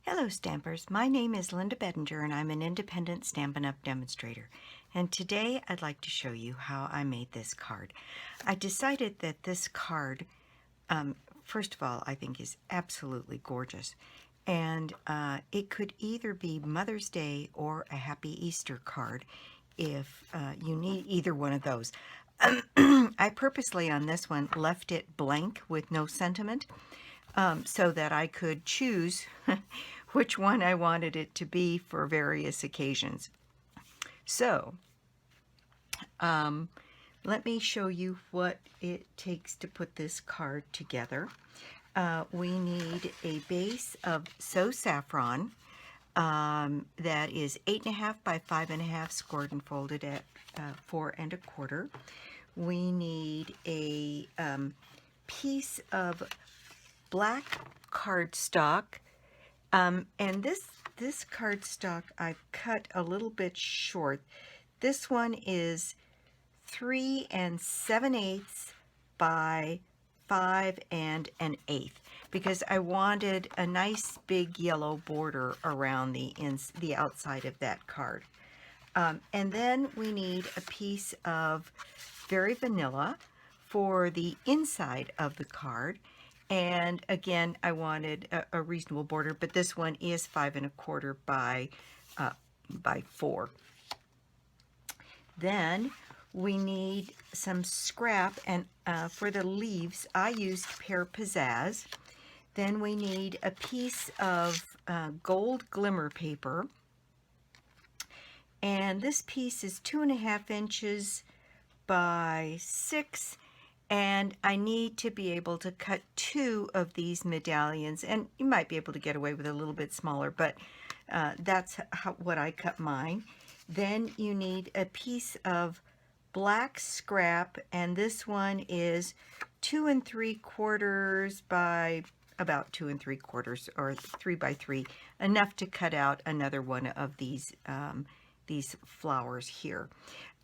Hello Stampers, my name is Linda Bedinger and I'm an independent Stampin UP demonstrator. And today I'd like to show you how I made this card. I decided that this card, first of all, I think is absolutely gorgeous. And it could either be Mother's Day or a Happy Easter card if you need either one of those. I purposely on this one left it blank with no sentiment so that I could choose which one I wanted it to be for various occasions. So let me show you what it takes to put this card together. We need a base of Saffron that is 8.5 by 5.5 scored and folded at 4 1/4. We need a piece of black cardstock, and this cardstock I've cut a little bit short. This one is 3 7/8 by 5 1/8 because I wanted a nice big yellow border around the outside of that card. And then we need a piece of Very Vanilla for the inside of the card. And again, I wanted a reasonable border, but this one is 5 1/4 by 4. Then we need some scrap, and for the leaves, I used Pear Pizzazz. Then we need a piece of gold glimmer paper. And this piece is 2.5 inches by 6, and I need to be able to cut 2 of these medallions, and you might be able to get away with a little bit smaller, but that's what I cut mine. Then you need a piece of black scrap, and this one is 2 3/4 by about 2 3/4 or 3 by 3, enough to cut out another one of these flowers here.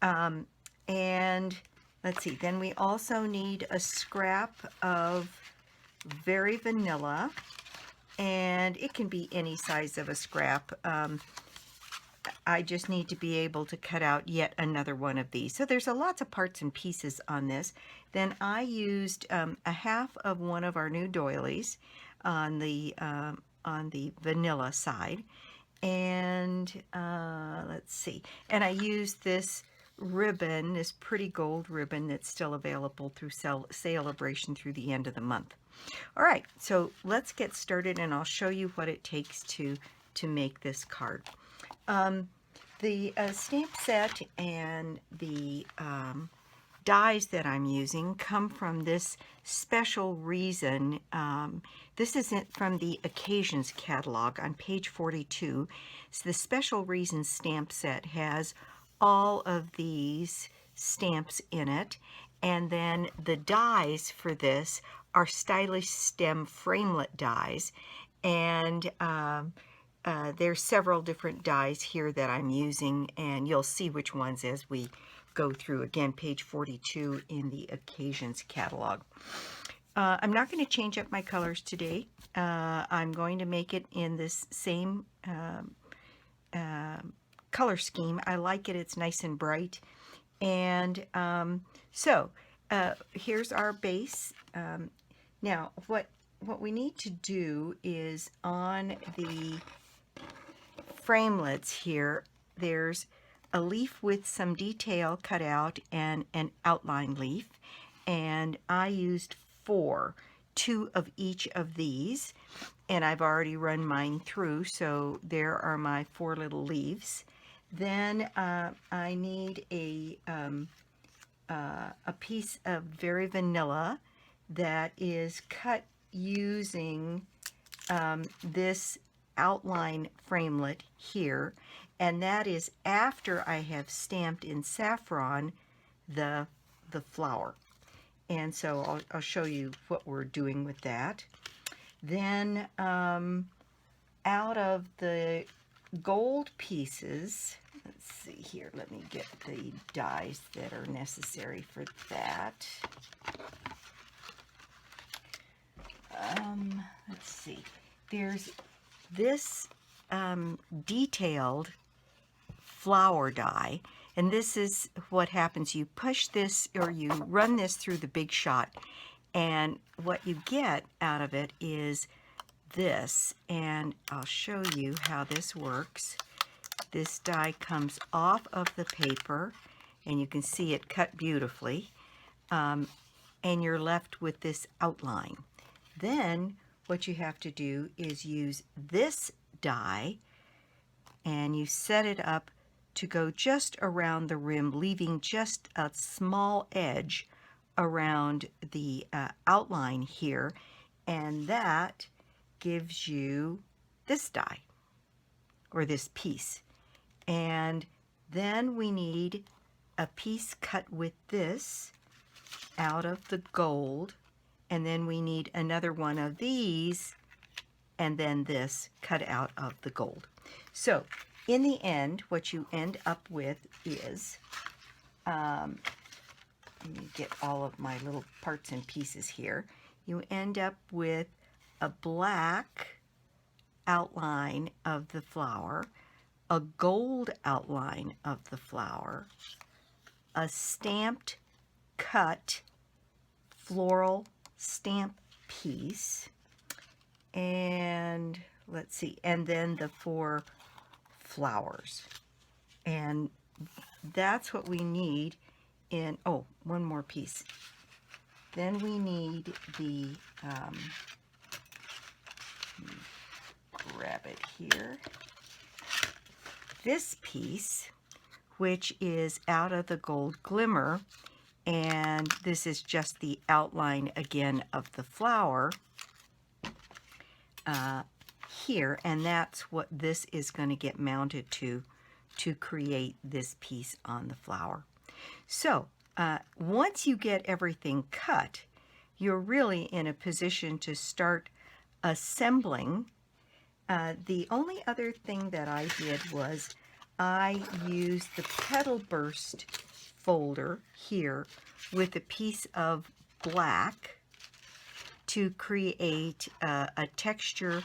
And let's see, then we also need a scrap of Very Vanilla, and it can be any size of a scrap. I just need to be able to cut out yet another one of these. So there's lots of parts and pieces on this. Then I used a half of one of our new doilies on the vanilla side. And let's see, and I used this ribbon, this pretty gold ribbon that's still available through Celebration through the end of the month. All right, so let's get started, and I'll show you what it takes to make this card. The stamp set and the dies that I'm using come from this Special Reason. This isn't from the Occasions catalog on page 42. So the Special Reason stamp set has all of these stamps in it, and then the dies for this are Stylish Stem Framelit dies, and there's several different dies here that I'm using, and you'll see which ones as we go through. Again, page 42 in the Occasions catalog. I'm not going to change up my colors today. I'm going to make it in this same color scheme. I like it. It's nice and bright. And so here's our base. Now what we need to do is on the framelits here, there's a leaf with some detail cut out and an outline leaf, and I used 2 of each of these, and I've already run mine through, so there are my 4 little leaves. Then I need a piece of Very Vanilla that is cut using this outline framelit here, and that is after I have stamped in Saffron the flower. And so I'll show you what we're doing with that. Then out of the gold pieces, let's see here, let me get the dies that are necessary for that. Let's see, there's this detailed flower die, and this is what happens. You push this, or you run this through the Big Shot, and what you get out of it is this, and I'll show you how this works. This die comes off of the paper, and you can see it cut beautifully, and you're left with this outline. Then what you have to do is use this die, and you set it up to go just around the rim, leaving just a small edge around the outline here, and that gives you this die, or this piece. And then we need a piece cut with this out of the gold, and then we need another one of these, and then this cut out of the gold. So in the end, what you end up with is, let me get all of my little parts and pieces here. You end up with a black outline of the flower, a gold outline of the flower, a stamped cut floral stamp piece, and let's see, and then the 4 flowers. And that's what we need in, oh, one more piece. Then we need the, grab it here, this piece, which is out of the gold glimmer, and this is just the outline again of the flower here, and that's what this is going to get mounted to create this piece on the flower. So once you get everything cut, you're really in a position to start assembling. The only other thing that I did was I used the petal burst folder here with a piece of black to create a texture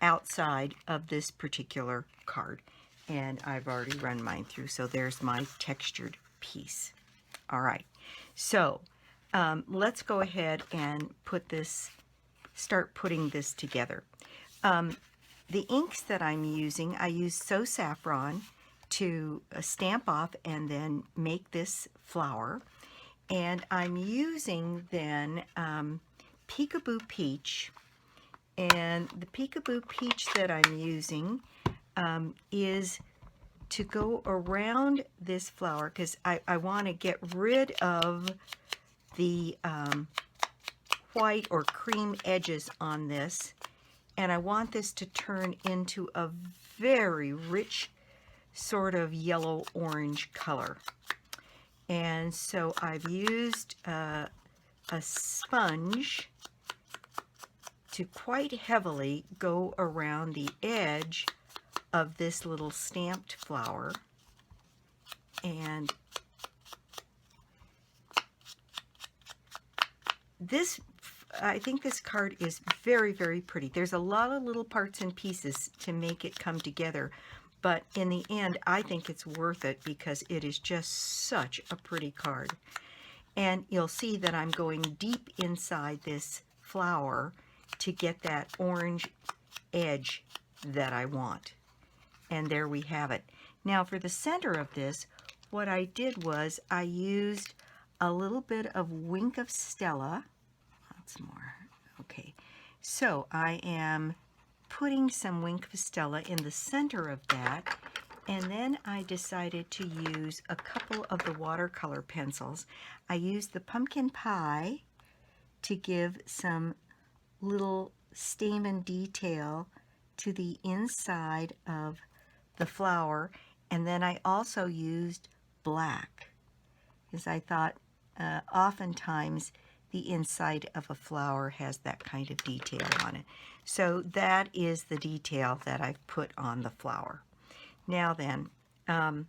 outside of this particular card. And I've already run mine through, so there's my textured piece. All right, so let's go ahead and start putting this together. The inks that I'm using, I use Saffron to stamp off and then make this flower. And I'm using then Peekaboo Peach. And the Peekaboo Peach that I'm using is to go around this flower, because I want to get rid of the white or cream edges on this. And I want this to turn into a very rich sort of yellow-orange color. And so I've used a sponge to quite heavily go around the edge of this little stamped flower. And this, I think this card is very, very pretty. There's a lot of little parts and pieces to make it come together, but in the end, I think it's worth it because it is just such a pretty card. And you'll see that I'm going deep inside this flower to get that orange edge that I want. And there we have it. Now for the center of this, what I did was I used a little bit of Wink of Stella. Lots more. Okay, so I am putting some Wink of Stella in the center of that, and then I decided to use a couple of the watercolor pencils. I used the Pumpkin Pie to give some little stamen detail to the inside of the flower, and then I also used black, because I thought oftentimes the inside of a flower has that kind of detail on it. So that is the detail that I've put on the flower. Now then, I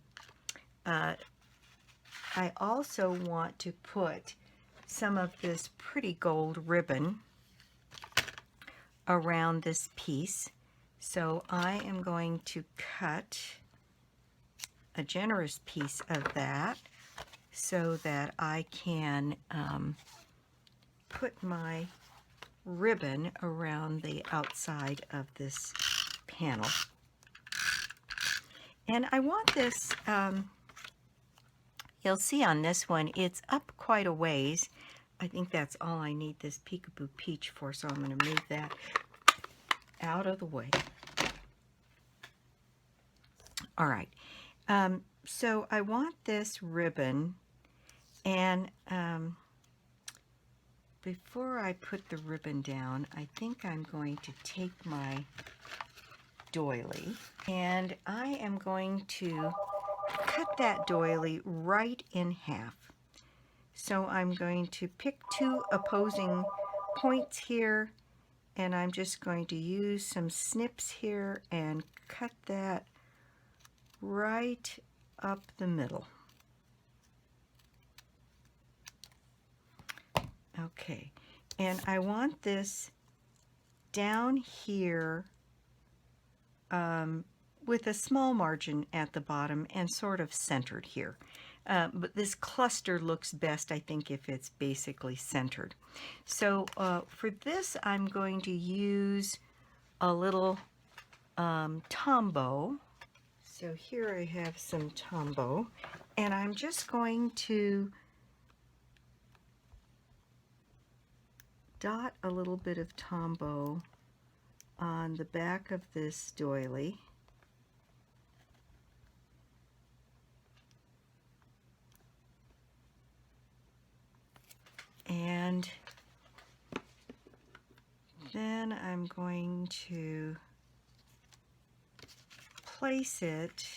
also want to put some of this pretty gold ribbon around this piece. So I am going to cut a generous piece of that so that I can put my ribbon around the outside of this panel. And I want this, you'll see on this one, it's up quite a ways. I think that's all I need this Peekaboo Peach for, so I'm going to move that out of the way. All right, so I want this ribbon, and before I put the ribbon down, I think I'm going to take my doily, and I am going to cut that doily right in half. So I'm going to pick two opposing points here, and I'm just going to use some snips here and cut that right up the middle. Okay, and I want this down here with a small margin at the bottom and sort of centered here. But this cluster looks best, I think, if it's basically centered. So for this, I'm going to use a little Tombow. So here I have some Tombow, and I'm just going to dot a little bit of Tombow on the back of this doily. And then I'm going to place it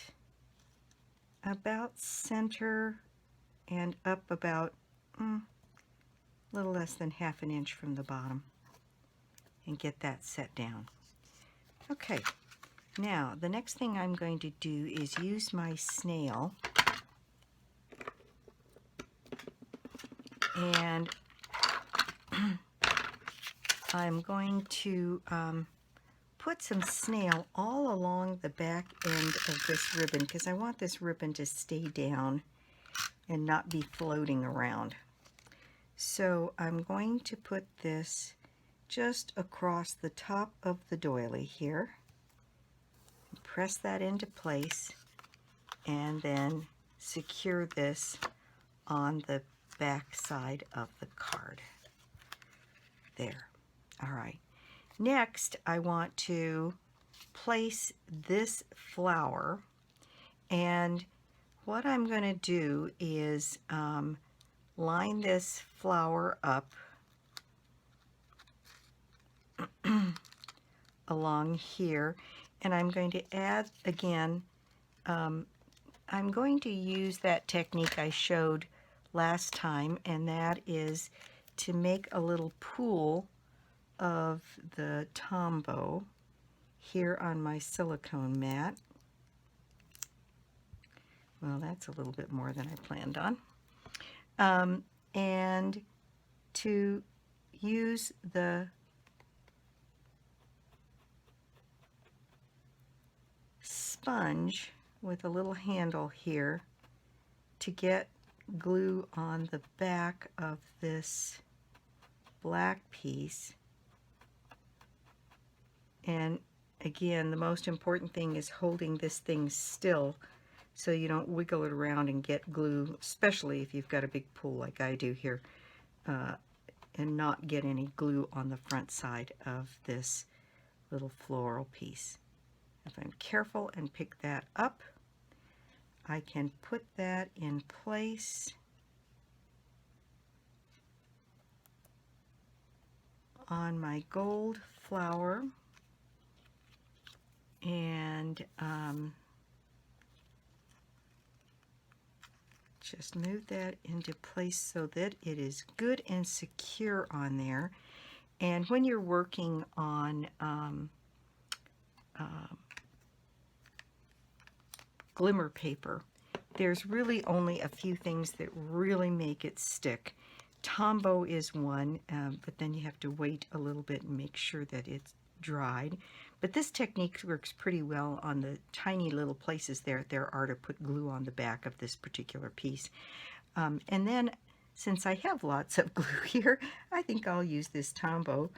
about center and up about a little less than half an inch from the bottom, and get that set down. Okay, now the next thing I'm going to do is use my snail and I'm going to put some snail all along the back end of this ribbon, because I want this ribbon to stay down and not be floating around. So I'm going to put this just across the top of the doily here, press that into place, and then secure this on the back side of the card. There. All right. Next, I want to place this flower, and what I'm going to do is line this flower up along here, and I'm going to add again, I'm going to use that technique I showed last time, and that is to make a little pool of the Tombow here on my silicone mat. Well, that's a little bit more than I planned on. And to use the sponge with a little handle here to get glue on the back of this black piece. And again, the most important thing is holding this thing still so you don't wiggle it around and get glue, especially if you've got a big pool like I do here, and not get any glue on the front side of this little floral piece. If I'm careful and pick that up, I can put that in place on my gold flower, and just move that into place so that it is good and secure on there. And when you're working on glimmer paper, there's really only a few things that really make it stick. Tombow is one, but then you have to wait a little bit and make sure that dried. But this technique works pretty well on the tiny little places there are to put glue on the back of this particular piece. And then, since I have lots of glue here, I think I'll use this Tombow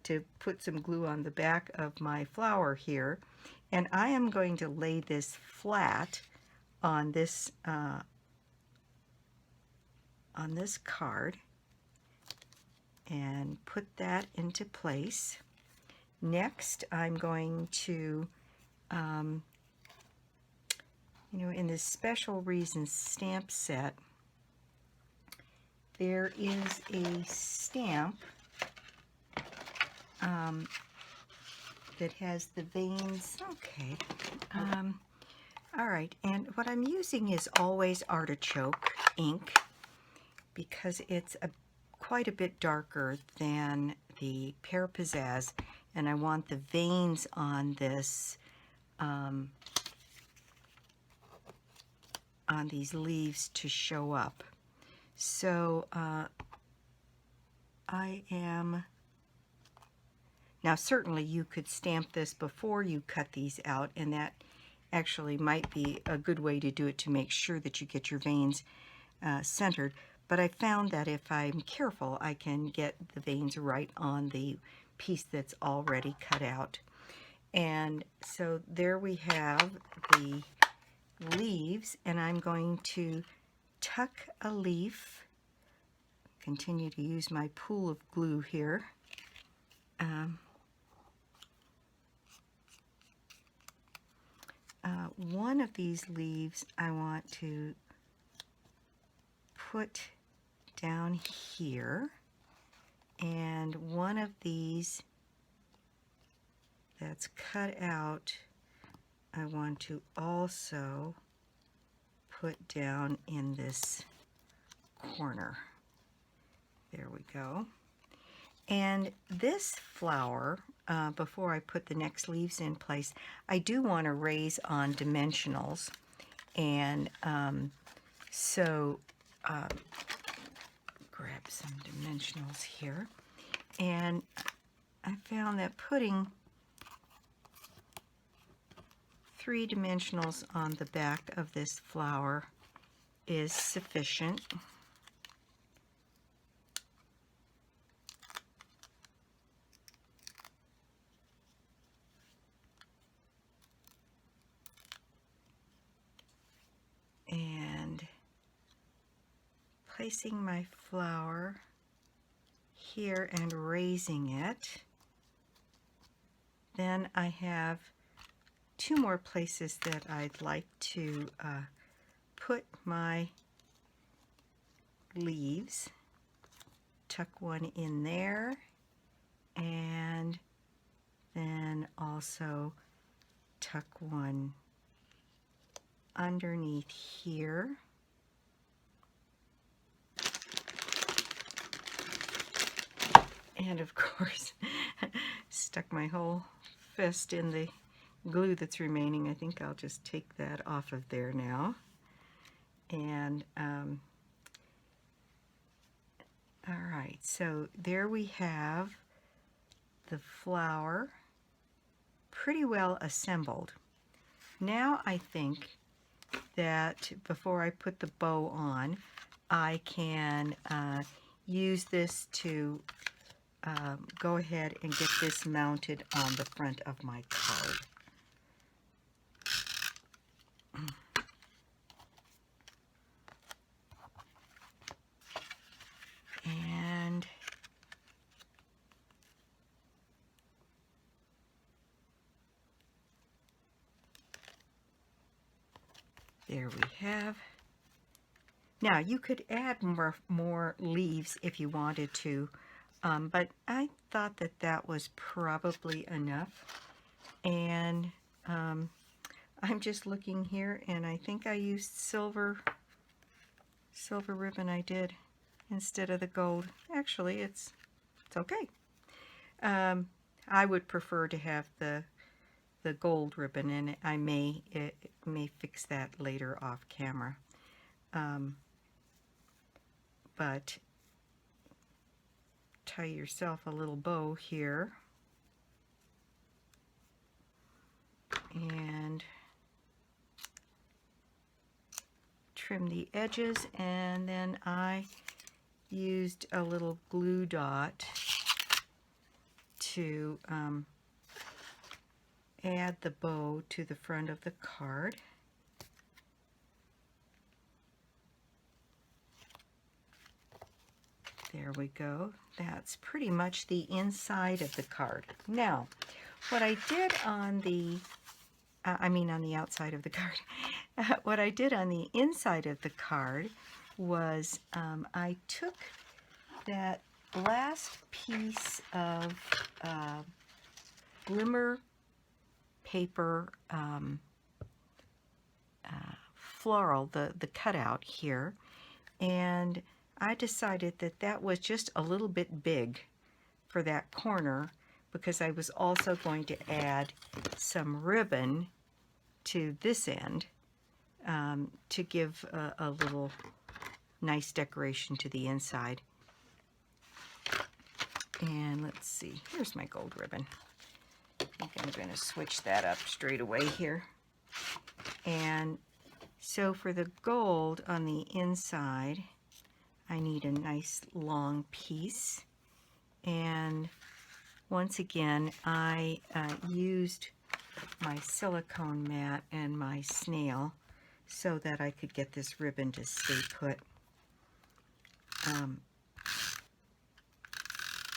to put some glue on the back of my flower here. And I am going to lay this flat on this card and put that into place. Next, I'm going to, in this Special Reasons stamp set, there is a stamp that has the veins. Okay. All right, and what I'm using is Always Artichoke ink because it's quite a bit darker than the Pear Pizzazz, and I want the veins on this, on these leaves to show up. So now certainly you could stamp this before you cut these out, and that actually might be a good way to do it to make sure that you get your veins centered. But I found that if I'm careful, I can get the veins right on the piece that's already cut out. And so there we have the leaves, and I'm going to tuck a leaf, continue to use my pool of glue here. One of these leaves I want to put down here, and one of these that's cut out I want to also put down in this corner. There we go. And this flower, before I put the next leaves in place, I do want to raise on dimensionals. And grab some dimensionals here. And I found that putting 3 dimensionals on the back of this flower is sufficient. And placing my flower here and raising it, then I have 2 more places that I'd like to put my leaves. Tuck one in there, and then also tuck one underneath here. And of course, stuck my whole fist in the glue that's remaining. I think I'll just take that off of there now. And all right, so there we have the flower pretty well assembled. Now I think that before I put the bow on, I can use this to go ahead and get this mounted on the front of my card. And there we have. Now you could add more leaves if you wanted to, but I thought that that was probably enough. And I'm just looking here, and I think I used silver ribbon. I did, instead of the gold. Actually, it's okay. I would prefer to have the gold ribbon, and I may fix that later off camera. But tie yourself a little bow here. edges, and then I used a little glue dot to add the bow to the front of the card. There we go. That's pretty much the inside of the card. Now, what I did on the, on the outside of the card, what I did on the inside of the card was I took that last piece of glimmer paper floral, the cutout here, and I decided that that was just a little bit big for that corner, because I was also going to add some ribbon to this end to give a little nice decoration to the inside. And let's see, here's my gold ribbon. I think I'm going to switch that up straight away here. And so for the gold on the inside, I need a nice long piece. And once again, I used my silicone mat and my snail so that I could get this ribbon to stay put.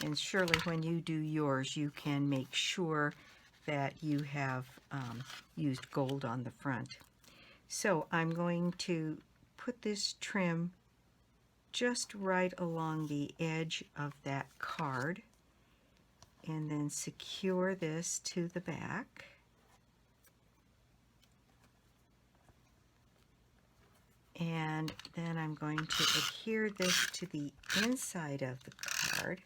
And surely when you do yours, you can make sure that you have used gold on the front. So I'm going to put this trim just right along the edge of that card, and then secure this to the back. And then I'm going to adhere this to the inside of the card.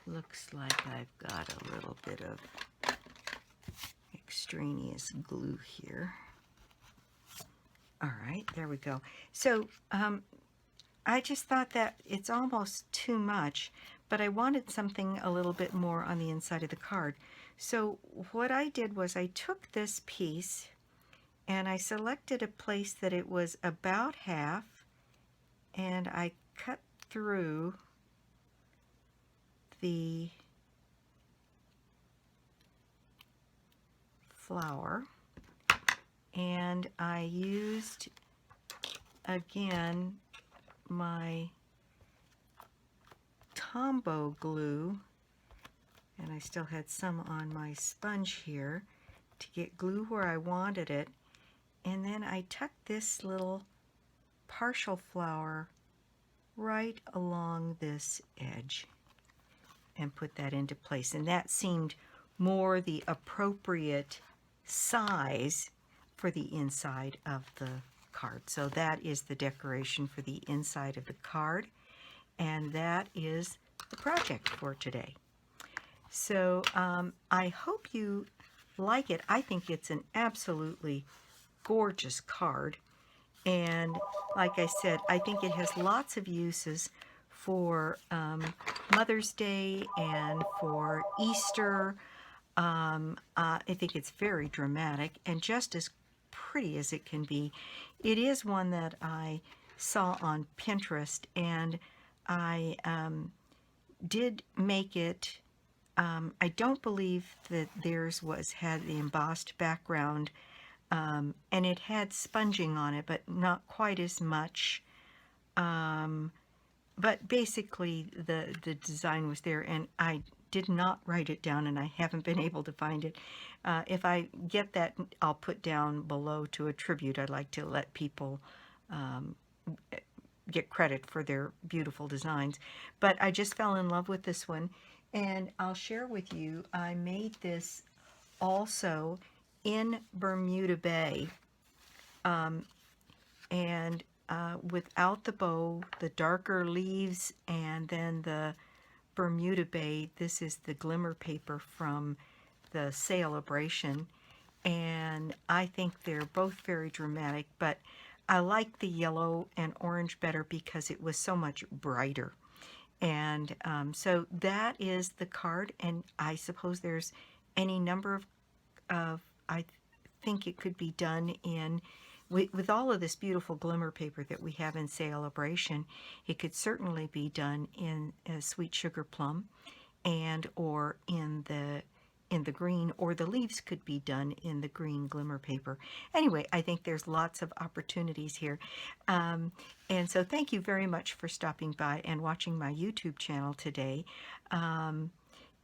Looks like I've got a little bit of extraneous glue here. All right, there we go. So I just thought that it's almost too much, but I wanted something a little bit more on the inside of the card. So what I did was I took this piece and I selected a place that it was about half, and I cut through the flower, and I used again my Tombow glue, and I still had some on my sponge here to get glue where I wanted it, and then I tucked this little partial flower right along this edge and put that into place, and that seemed more the appropriate size for the inside of the card. So that is the decoration for the inside of the card, and that is the project for today. So I hope you like it. I think it's an absolutely gorgeous card, and like I said, I think it has lots of uses for Mother's Day and for Easter. I think it's very dramatic and just as pretty as it can be. It is one that I saw on Pinterest, and I did make it. I don't believe that theirs had the embossed background, and it had sponging on it, but not quite as much. But basically the design was there, and I did not write it down, and I haven't been able to find it. If I get that, I'll put down below to attribute. I'd like to let people get credit for their beautiful designs. But I just fell in love with this one, and I'll share with you, I made this also in Bermuda Bay, and without the bow, the darker leaves, and then the Bermuda Bay. This is the glimmer paper from the Celebration, and I think they're both very dramatic, but I like the yellow and orange better because it was so much brighter. And so that is the card, and I suppose there's any number of I think it could be done in, with all of this beautiful glimmer paper that we have in Celebration, it could certainly be done in a sweet sugar plum, and or in the green, or the leaves could be done in the green glimmer paper. Anyway, I think there's lots of opportunities here. And so thank you very much for stopping by and watching my YouTube channel today.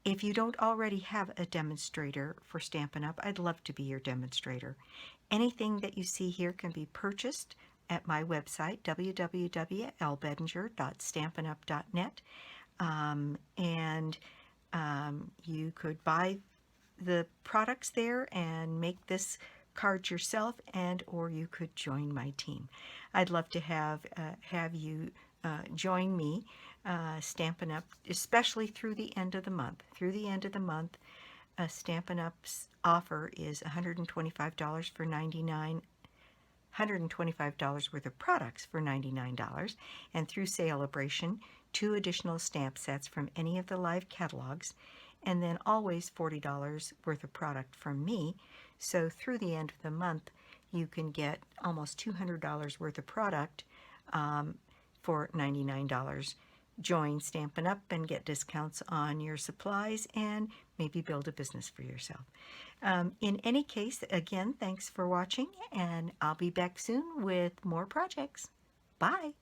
If you don't already have a demonstrator for Stampin' Up, I'd love to be your demonstrator. Anything that you see here can be purchased at my website, www.lbedinger.stampinup.net. You could buy the products there and make this card yourself, and or you could join my team. I'd love to have you join me, Stampin' Up, especially through the end of the month. Through the end of the month, Stampin' Up's offer is $125 for $125 worth of products for $99, and through Celebration, 2 additional stamp sets from any of the live catalogs, and then always $40 worth of product from me. So through the end of the month, you can get almost $200 worth of product for $99. Join Stampin' Up and get discounts on your supplies and maybe build a business for yourself. In any case, again, thanks for watching, and I'll be back soon with more projects. Bye!